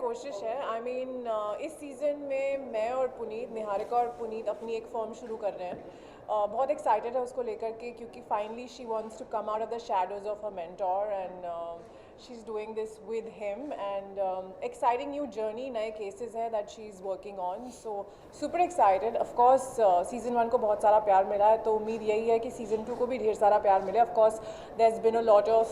कोशिश है। I mean इस सीज़न में मैं और पुनीत, निहारिका और पुनीत अपनी एक फर्म शुरू कर रहे हैं। बहुत एक्साइटेड है उसको लेकर के, क्योंकि finally she wants to come out of the shadows of her mentor and she is doing this with him and exciting new journey, नए केसेस है that she is working on. So super excited. Of course season 1 को बहुत सारा प्यार मिला है, तो उम्मीद यही है कि सीज़न 2 को भी ढेर सारा प्यार मिले। Of course there has been a lot of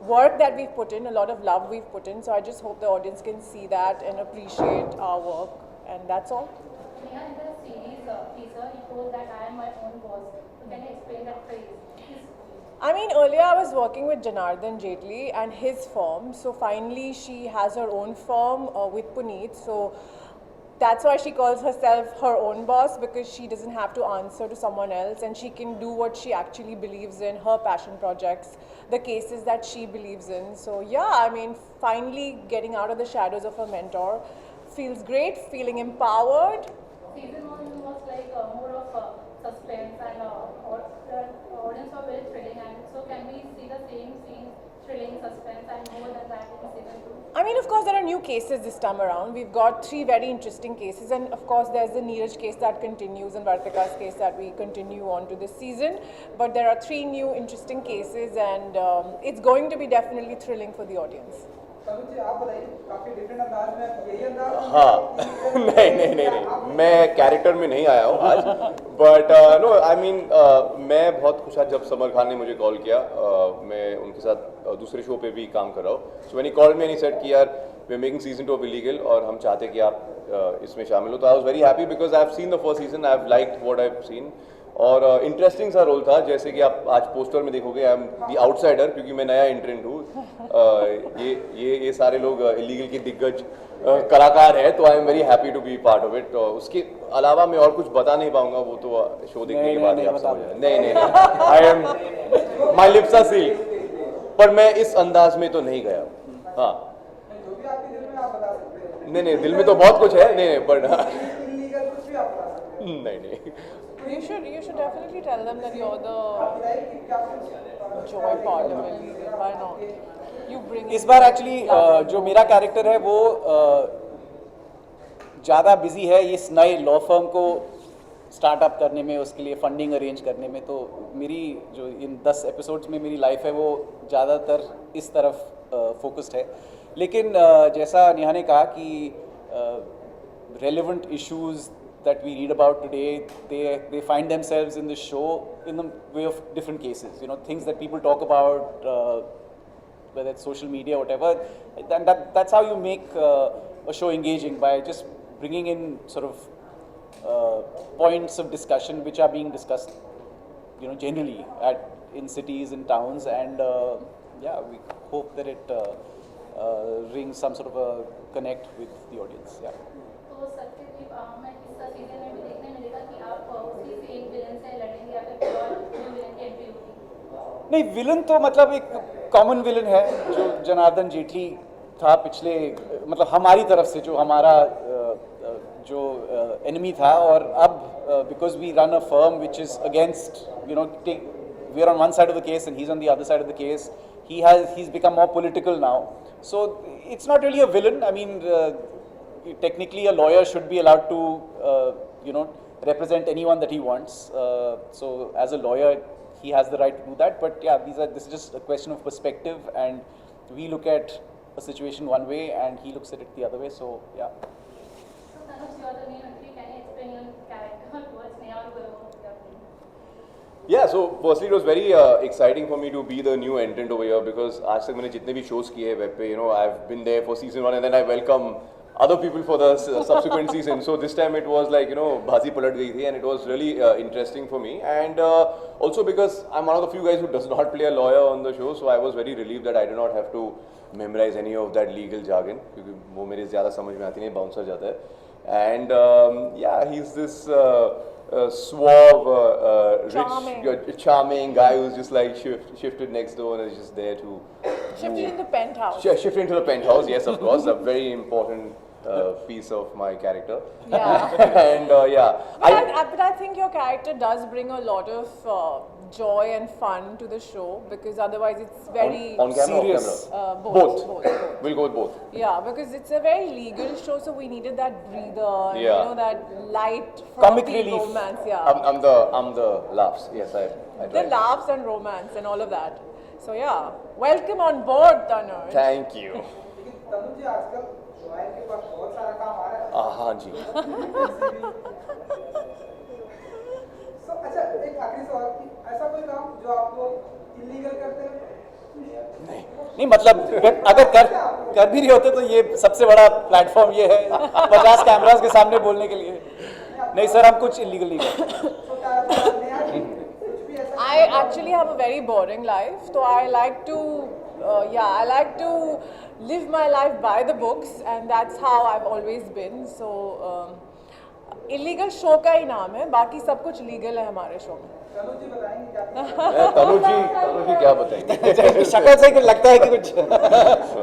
work that we've put in, a lot of love we've put in. So I just hope the audience can see that and appreciate our work, and that's all. Neha, in the series teaser, you told that I am my own boss. So can you explain that phrase? I mean, earlier I was working with Janardhan Jetli and his firm. So finally she has her own firm with Puneet. So that's why she calls herself her own boss, because she doesn't have to answer to someone else and she can do what she actually believes in, her passion projects, the cases that she believes in. So yeah, I mean, finally getting out of the shadows of her mentor feels great, feeling empowered. Season 1 was like more of suspense and the audience were very thrilling, and so can we see the same scene, thrilling suspense and more than that in season 2? I mean, of course, there are new cases this time around. We've got 3 very interesting cases, and of course, there's the Neeraj case that continues and Vartika's case that we continue on to this season. But there are 3 new interesting cases, and it's going to be definitely thrilling for the audience. आप बताइए, काफी different अंदाज में आप यही अंदाज। हाँ नहीं, मैं कैरेक्टर में नहीं आया हूँ आज, बट नो आई मीन मैं बहुत खुश था जब समर खान ने मुझे कॉल किया। मैं उनके साथ दूसरे शो पे भी काम कर रहा हूँ। So when he called me and he said कि यार we are making season 2 of illegal और हम चाहते कि आप इसमें शामिल हो। तो I was very happy because I have seen the first season, I have liked what I have seen. और इंटरेस्टिंग सा रोल था, जैसे कि आप आज पोस्टर में देखोगे आई एम द आउटसाइडर, क्योंकि मैं नया एंट्रेंट हूँ। ये सारे लोग इलीगल के दिग्गज कलाकार है, तो I am very happy to be part of it. उसके अलावा मैं और कुछ बता नहीं पाऊंगा, वो तो शो देखने के बाद ही आप समझ जाएंगे। नहीं I am my lips are sealed, पर मैं इस अंदाज में तो नहीं गया। हाँ जो भी आपके दिल में आप बता सकते हैं। नहीं दिल में तो बहुत कुछ है। नहीं पर इलीगल कुछ भी आप बता सकते हैं। नहीं You should definitely tell them that you're the joy part of illegal. Why not? You bring इस बार एक्चुअली जो मेरा कैरेक्टर है वो ज़्यादा बिजी है इस नए लॉ फर्म को स्टार्टअप करने में, उसके लिए फंडिंग अरेंज करने में। तो मेरी जो इन 10 एपिसोड्स में मेरी लाइफ है वो ज़्यादातर इस तरफ फोकस्ड है। लेकिन जैसा नेहा ने कहा कि relevant issues that we read about today, they find themselves in the show in the way of different cases, you know, things that people talk about, whether it's social media, whatever. That's how you make a show engaging, by just bringing in sort of points of discussion which are being discussed, you know, generally in cities, in towns, and yeah, we hope that it brings some sort of a connect with the audience. Yeah. तो सत्यदीप, हमें इस season में भी देखने मिलेगा कि आप उसी सेम विलन से लड़ेंगे या फिर कोई और न्यू विलन की एंट्री होगी? नहीं, विलन तो मतलब एक कॉमन विलन है जो जनार्दन जेटली था पिछले, मतलब हमारी तरफ से जो हमारा जो एनिमी था। और अब because we run a firm which is against, you know, we are on one side of the case and he is on the other side of the case, he's become more political now. So it's not really a villain. I mean, technically a lawyer should be allowed to you know, represent anyone that he wants. So as a lawyer he has the right to do that. But yeah, this is just a question of perspective, and we look at a situation one way and he looks at it the other way. So yeah. So Tanuj, you are the main actor. Can you explain your character towards Neha or Guru? Yeah, so firstly it was very exciting for me to be the new entrant over here, because आज तक मैंने जितने भी shows किए हैं web पे, you know, I've been there for season 1 and then I welcome other people for the subsequent season. So this time it was like, you know, बाजी पलट गई थी, and it was really interesting for me. And also because I'm one of the few guys who does not play a lawyer on the show, so I was very relieved that I did not have to memorize any of that legal jargon, क्योंकि वो मेरे ज़्यादा समझ में आती नहीं, bouncer जाता है। And yeah, he's this suave, rich, charming guy who's just like shifted next door and is just there to shifted into the penthouse. Shifted into the penthouse, yes, of course, a very important piece of my character. Yeah. And yeah. But I think your character does bring a lot of joy and fun to the show, because otherwise it's very On camera, serious. off camera? both. We'll go with both. Yeah, because it's a very legal show, so we needed that breather, and, Yeah. you know, that light Comic frothy relief. romance. Yeah, I'm the laughs. Yes, I the tried. laughs and romance and all of that. So yeah, welcome on board, Tanuj. Thank you. लेकिन तनुज जी आजकल royal के पास बहुत सारा काम आ रहा है हाँ जी. सो अच्छा एक आखिरी सवाल कि ऐसा कोई काम जो आप लोग इलीगल करते हैं नहीं मतलब अगर कर भी रहे होते तो ये सबसे बड़ा प्लेटफॉर्म ये है 50 कैमरास के सामने बोलने के लिए. नहीं सर, हम कुछ इलीगल नहीं करते. तो क्या नेहा जी कुछ भी ऐसा I actually have a very boring life, so I like to, I like to live my life by the books, and that's how I've always been. So illegal show का ही नाम है, बाकी सब कुछ legal है हमारे शो में. तनुज जी बताएंगे क्या तनु जी क्या बताएंगे? शक्ल से लगता है कि कुछ